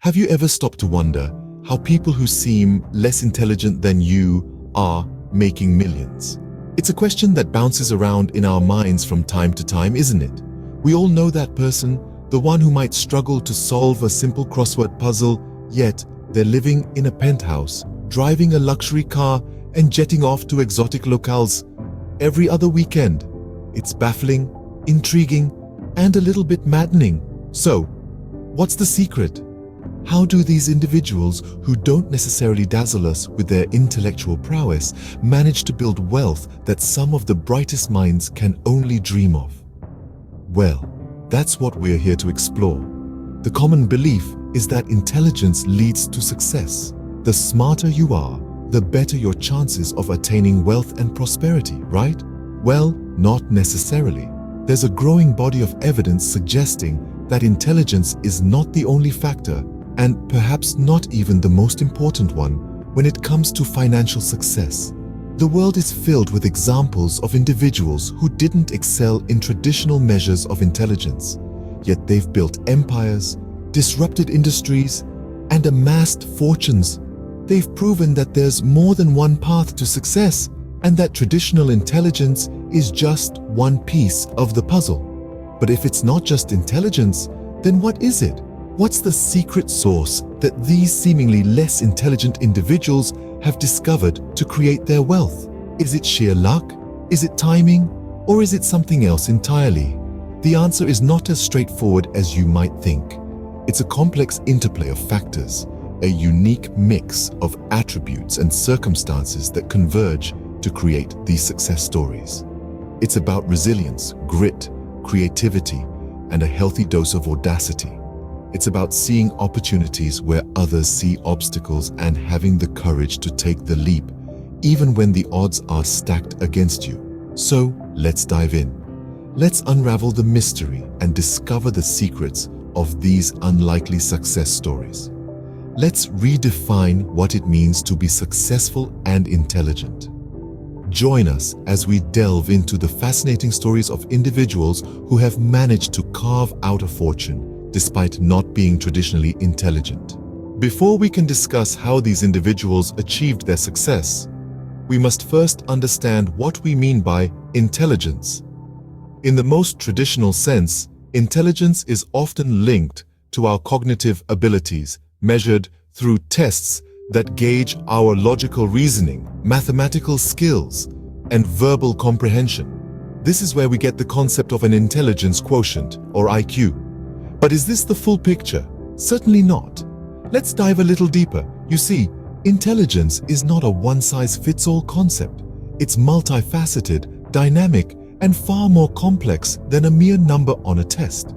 Have you ever stopped to wonder how people who seem less intelligent than you are making millions? It's a question that bounces around in our minds from time to time, isn't it? We all know that person, the one who might struggle to solve a simple crossword puzzle, yet they're living in a penthouse, driving a luxury car, and jetting off to exotic locales every other weekend. It's baffling, intriguing, and a little bit maddening. So, what's the secret? How do these individuals, who don't necessarily dazzle us with their intellectual prowess, manage to build wealth that some of the brightest minds can only dream of? Well, that's what we're here to explore. The common belief is that intelligence leads to success. The smarter you are, the better your chances of attaining wealth and prosperity, right? Well, not necessarily. There's a growing body of evidence suggesting that intelligence is not the only factor, and perhaps not even the most important one, when it comes to financial success. The world is filled with examples of individuals who didn't excel in traditional measures of intelligence, yet they've built empires, disrupted industries, and amassed fortunes. They've proven that there's more than one path to success, and that traditional intelligence is just one piece of the puzzle. But if it's not just intelligence, then what is it? What's the secret sauce that these seemingly less intelligent individuals have discovered to create their wealth? Is it sheer luck? Is it timing? Or is it something else entirely? The answer is not as straightforward as you might think. It's a complex interplay of factors, a unique mix of attributes and circumstances that converge to create these success stories. It's about resilience, grit, creativity, and a healthy dose of audacity. It's about seeing opportunities where others see obstacles and having the courage to take the leap, even when the odds are stacked against you. So, let's dive in. Let's unravel the mystery and discover the secrets of these unlikely success stories. Let's redefine what it means to be successful and intelligent. Join us as we delve into the fascinating stories of individuals who have managed to carve out a fortune despite not being traditionally intelligent. Before we can discuss how these individuals achieved their success, we must first understand what we mean by intelligence. In the most traditional sense, intelligence is often linked to our cognitive abilities, measured through tests that gauge our logical reasoning, mathematical skills, and verbal comprehension. This is where we get the concept of an intelligence quotient, or IQ. But is this the full picture? Certainly not. Let's dive a little deeper. You see, intelligence is not a one-size-fits-all concept. It's multifaceted, dynamic, and far more complex than a mere number on a test.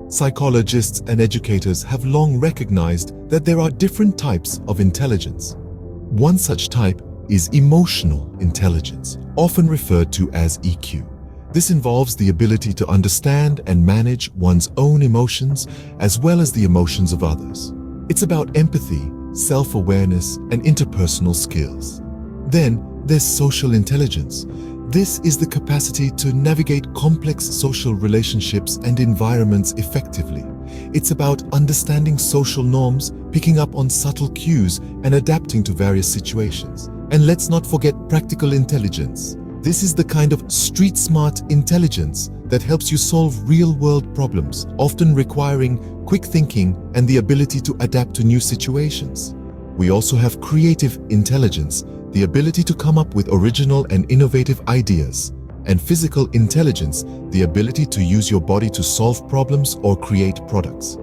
Psychologists and educators have long recognized that there are different types of intelligence. One such type is emotional intelligence, often referred to as EQ. This involves the ability to understand and manage one's own emotions as well as the emotions of others. It's about empathy, self-awareness, and interpersonal skills. Then there's social intelligence. This is the capacity to navigate complex social relationships and environments effectively. It's about understanding social norms, picking up on subtle cues, and adapting to various situations. And let's not forget practical intelligence. This is the kind of street-smart intelligence that helps you solve real-world problems, often requiring quick thinking and the ability to adapt to new situations. We also have creative intelligence, the ability to come up with original and innovative ideas, and physical intelligence, the ability to use your body to solve problems or create products.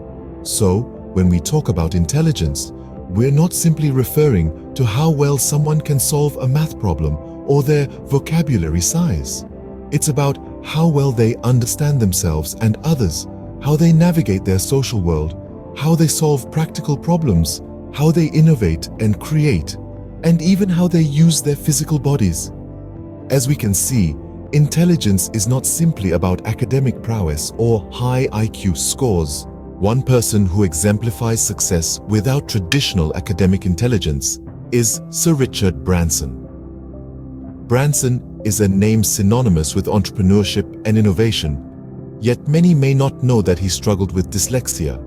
So, when we talk about intelligence, we're not simply referring to how well someone can solve a math problem or their vocabulary size. It's about how well they understand themselves and others, how they navigate their social world, how they solve practical problems, how they innovate and create, and even how they use their physical bodies. As we can see, intelligence is not simply about academic prowess or high IQ scores. One person who exemplifies success without traditional academic intelligence is Sir Richard Branson. Branson is a name synonymous with entrepreneurship and innovation, yet many may not know that he struggled with dyslexia.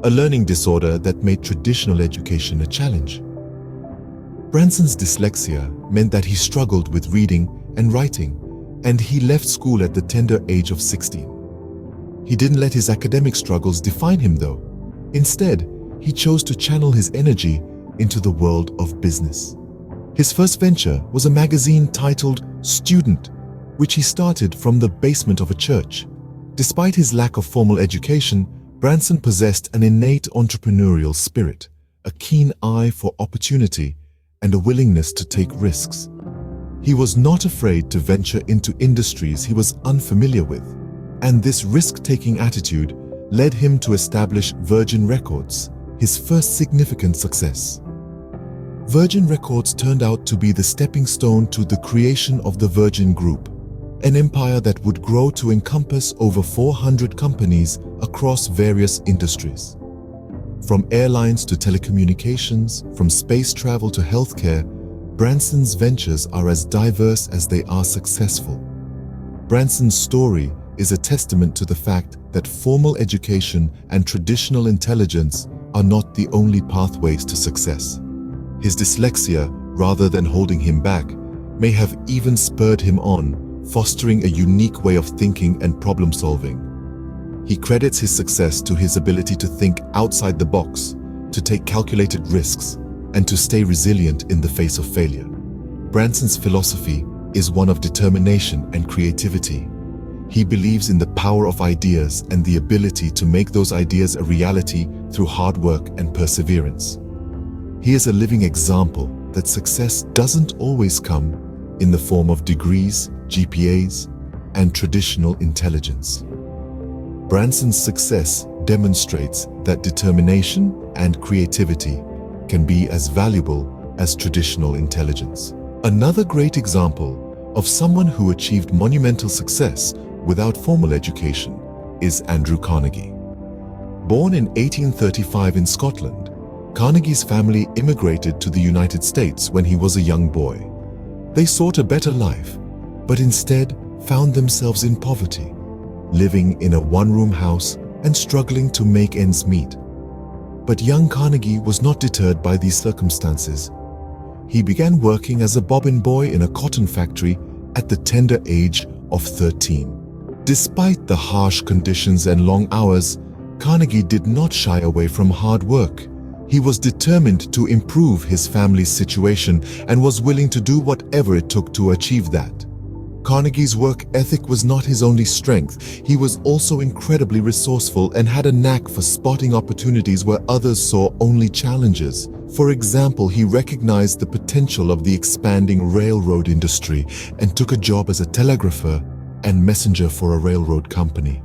a learning disorder that made traditional education a challenge. Branson's dyslexia meant that he struggled with reading and writing, and he left school at the tender age of 16. He didn't let his academic struggles define him, though. Instead, he chose to channel his energy into the world of business. His first venture was a magazine titled Student, which he started from the basement of a church. Despite his lack of formal education, Branson possessed an innate entrepreneurial spirit, a keen eye for opportunity, and a willingness to take risks. He was not afraid to venture into industries he was unfamiliar with, and this risk-taking attitude led him to establish Virgin Records, his first significant success. Virgin Records turned out to be the stepping stone to the creation of the Virgin Group, an empire that would grow to encompass over 400 companies across various industries. From airlines to telecommunications, from space travel to healthcare, Branson's ventures are as diverse as they are successful. Branson's story is a testament to the fact that formal education and traditional intelligence are not the only pathways to success. His dyslexia, rather than holding him back, may have even spurred him on, fostering a unique way of thinking and problem solving. He credits his success to his ability to think outside the box, to take calculated risks, and to stay resilient in the face of failure. Branson's philosophy is one of determination and creativity. He believes in the power of ideas and the ability to make those ideas a reality through hard work and perseverance. He is a living example that success doesn't always come in the form of degrees, GPAs, and traditional intelligence. Branson's success demonstrates that determination and creativity can be as valuable as traditional intelligence. Another great example of someone who achieved monumental success without formal education is Andrew Carnegie. Born in 1835 in Scotland, Carnegie's family immigrated to the United States when he was a young boy. They sought a better life, but instead found themselves in poverty, living in a one-room house and struggling to make ends meet. But young Carnegie was not deterred by these circumstances. He began working as a bobbin boy in a cotton factory at the tender age of 13. Despite the harsh conditions and long hours, Carnegie did not shy away from hard work. He was determined to improve his family's situation and was willing to do whatever it took to achieve that. Carnegie's work ethic was not his only strength. He was also incredibly resourceful and had a knack for spotting opportunities where others saw only challenges. For example, he recognized the potential of the expanding railroad industry and took a job as a telegrapher and messenger for a railroad company.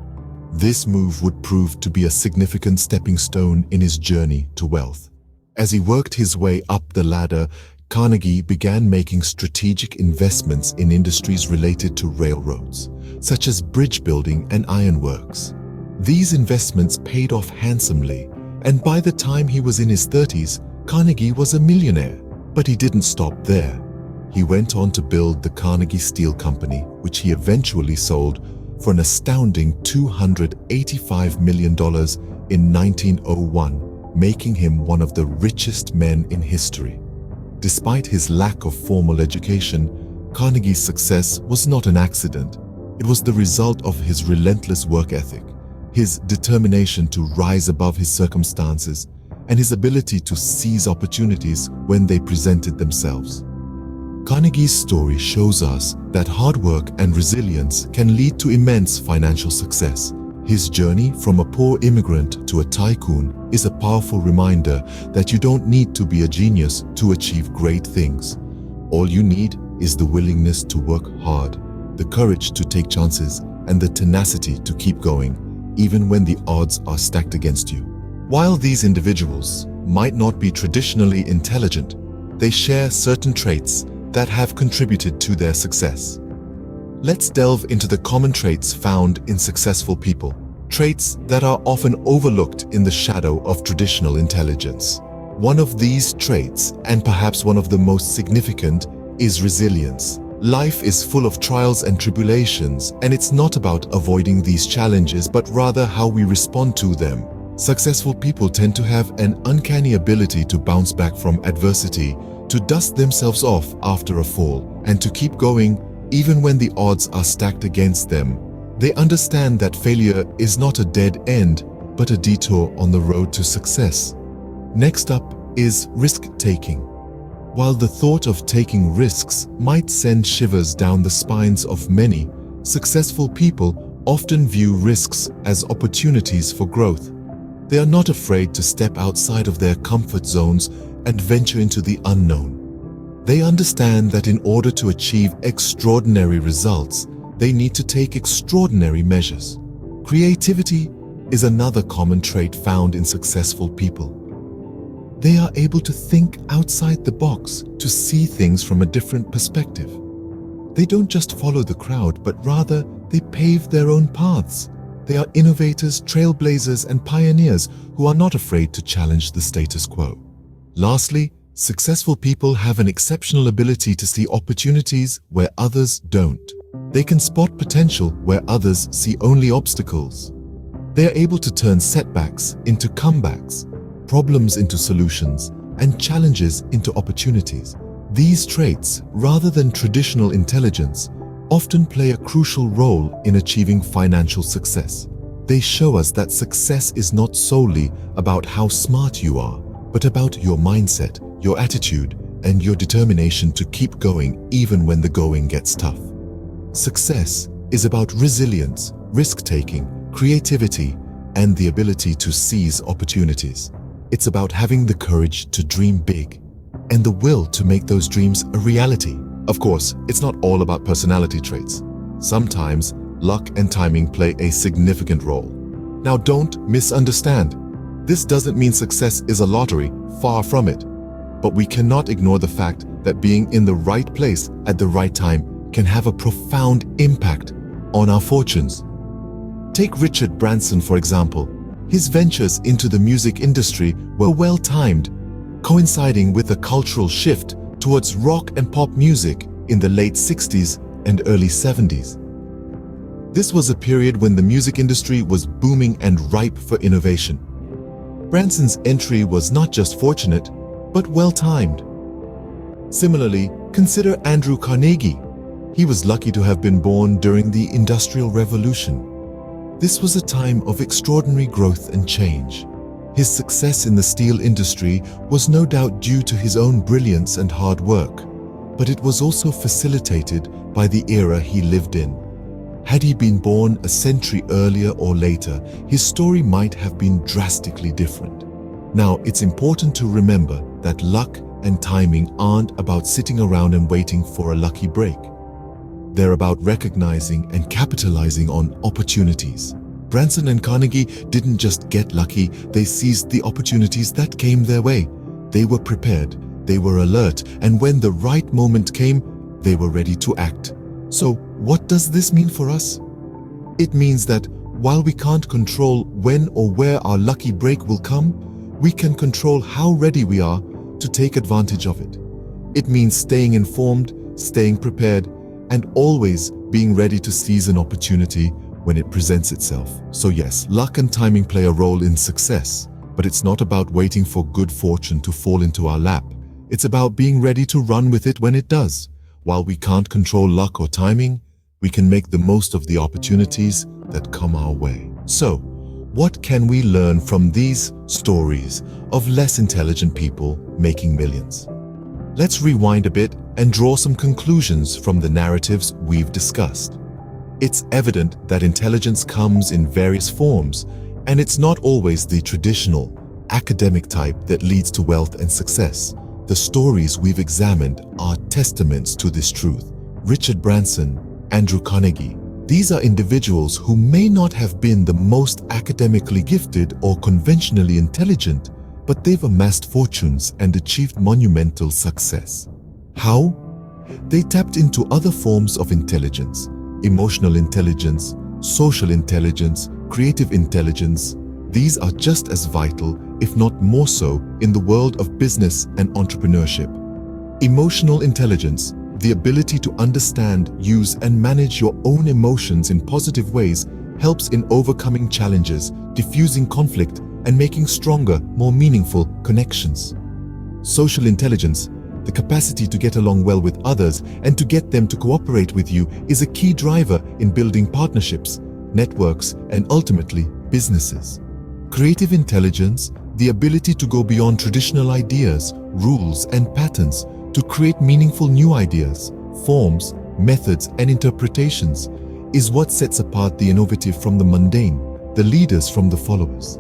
This move would prove to be a significant stepping stone in his journey to wealth. As he worked his way up the ladder, Carnegie began making strategic investments in industries related to railroads, such as bridge building and ironworks. These investments paid off handsomely, and by the time he was in his 30s, Carnegie was a millionaire. But he didn't stop there. He went on to build the Carnegie Steel Company, which he eventually sold for an astounding $285 million in 1901, making him one of the richest men in history. Despite his lack of formal education, Carnegie's success was not an accident. It was the result of his relentless work ethic, his determination to rise above his circumstances, and his ability to seize opportunities when they presented themselves. Carnegie's story shows us that hard work and resilience can lead to immense financial success. His journey from a poor immigrant to a tycoon is a powerful reminder that you don't need to be a genius to achieve great things. All you need is the willingness to work hard, the courage to take chances, and the tenacity to keep going, even when the odds are stacked against you. While these individuals might not be traditionally intelligent, they share certain traits that have contributed to their success. Let's delve into the common traits found in successful people, traits that are often overlooked in the shadow of traditional intelligence. One of these traits, and perhaps one of the most significant, is resilience. Life is full of trials and tribulations, and it's not about avoiding these challenges, but rather how we respond to them. Successful people tend to have an uncanny ability to bounce back from adversity, to dust themselves off after a fall, and to keep going even when the odds are stacked against them. They understand that failure is not a dead end, but a detour on the road to success. Next up is risk-taking. While the thought of taking risks might send shivers down the spines of many, successful people often view risks as opportunities for growth. They are not afraid to step outside of their comfort zones and venture into the unknown. They understand that in order to achieve extraordinary results, they need to take extraordinary measures. Creativity is another common trait found in successful people. They are able to think outside the box, to see things from a different perspective. They don't just follow the crowd, but rather they pave their own paths. They are innovators, trailblazers, and pioneers who are not afraid to challenge the status quo. Lastly, successful people have an exceptional ability to see opportunities where others don't. They can spot potential where others see only obstacles. They are able to turn setbacks into comebacks, problems into solutions, and challenges into opportunities. These traits, rather than traditional intelligence, often play a crucial role in achieving financial success. They show us that success is not solely about how smart you are, but about your mindset, your attitude, and your determination to keep going even when the going gets tough. Success is about resilience, risk-taking, creativity, and the ability to seize opportunities. It's about having the courage to dream big and the will to make those dreams a reality. Of course, it's not all about personality traits. Sometimes, luck and timing play a significant role. Now, don't misunderstand. This doesn't mean success is a lottery, far from it. But we cannot ignore the fact that being in the right place at the right time can have a profound impact on our fortunes. Take Richard Branson, for example. His ventures into the music industry were well-timed, coinciding with a cultural shift towards rock and pop music in the late 60s and early 70s. This was a period when the music industry was booming and ripe for innovation. Branson's entry was not just fortunate, but well-timed. Similarly, consider Andrew Carnegie. He was lucky to have been born during the Industrial Revolution. This was a time of extraordinary growth and change. His success in the steel industry was no doubt due to his own brilliance and hard work, but it was also facilitated by the era he lived in. Had he been born a century earlier or later, his story might have been drastically different. Now, it's important to remember that luck and timing aren't about sitting around and waiting for a lucky break. They're about recognizing and capitalizing on opportunities. Branson and Carnegie didn't just get lucky, they seized the opportunities that came their way. They were prepared, they were alert, and when the right moment came, they were ready to act. So, what does this mean for us? It means that while we can't control when or where our lucky break will come, we can control how ready we are to take advantage of it. It means staying informed, staying prepared, and always being ready to seize an opportunity when it presents itself. So yes, luck and timing play a role in success, but it's not about waiting for good fortune to fall into our lap. It's about being ready to run with it when it does. While we can't control luck or timing, we can make the most of the opportunities that come our way. So, what can we learn from these stories of less intelligent people making millions? Let's rewind a bit and draw some conclusions from the narratives we've discussed. It's evident that intelligence comes in various forms, and it's not always the traditional, academic type that leads to wealth and success. The stories we've examined are testaments to this truth. Richard Branson, Andrew Carnegie. These are individuals who may not have been the most academically gifted or conventionally intelligent, but they've amassed fortunes and achieved monumental success. How? They tapped into other forms of intelligence: emotional intelligence, social intelligence, creative intelligence. These are just as vital, if not more so, in the world of business and entrepreneurship. Emotional intelligence, the ability to understand, use, and manage your own emotions in positive ways, helps in overcoming challenges, diffusing conflict, and making stronger, more meaningful connections. Social intelligence, the capacity to get along well with others and to get them to cooperate with you, is a key driver in building partnerships, networks, and ultimately, businesses. Creative intelligence, the ability to go beyond traditional ideas, rules, and patterns to create meaningful new ideas, forms, methods, and interpretations, is what sets apart the innovative from the mundane, the leaders from the followers.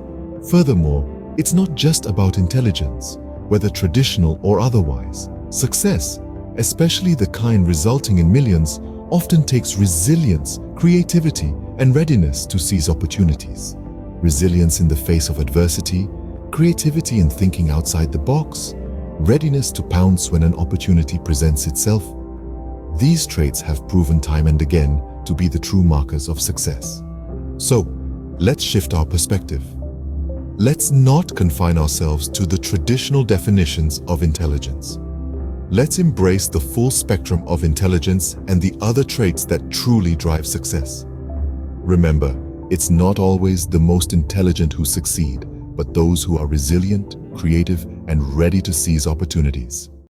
Furthermore, it's not just about intelligence, whether traditional or otherwise. Success, especially the kind resulting in millions, often takes resilience, creativity, and readiness to seize opportunities. Resilience in the face of adversity, creativity in thinking outside the box, readiness to pounce when an opportunity presents itself. These traits have proven time and again to be the true markers of success. So, let's shift our perspective. Let's not confine ourselves to the traditional definitions of intelligence. Let's embrace the full spectrum of intelligence and the other traits that truly drive success. Remember, it's not always the most intelligent who succeed, but those who are resilient, creative, and ready to seize opportunities.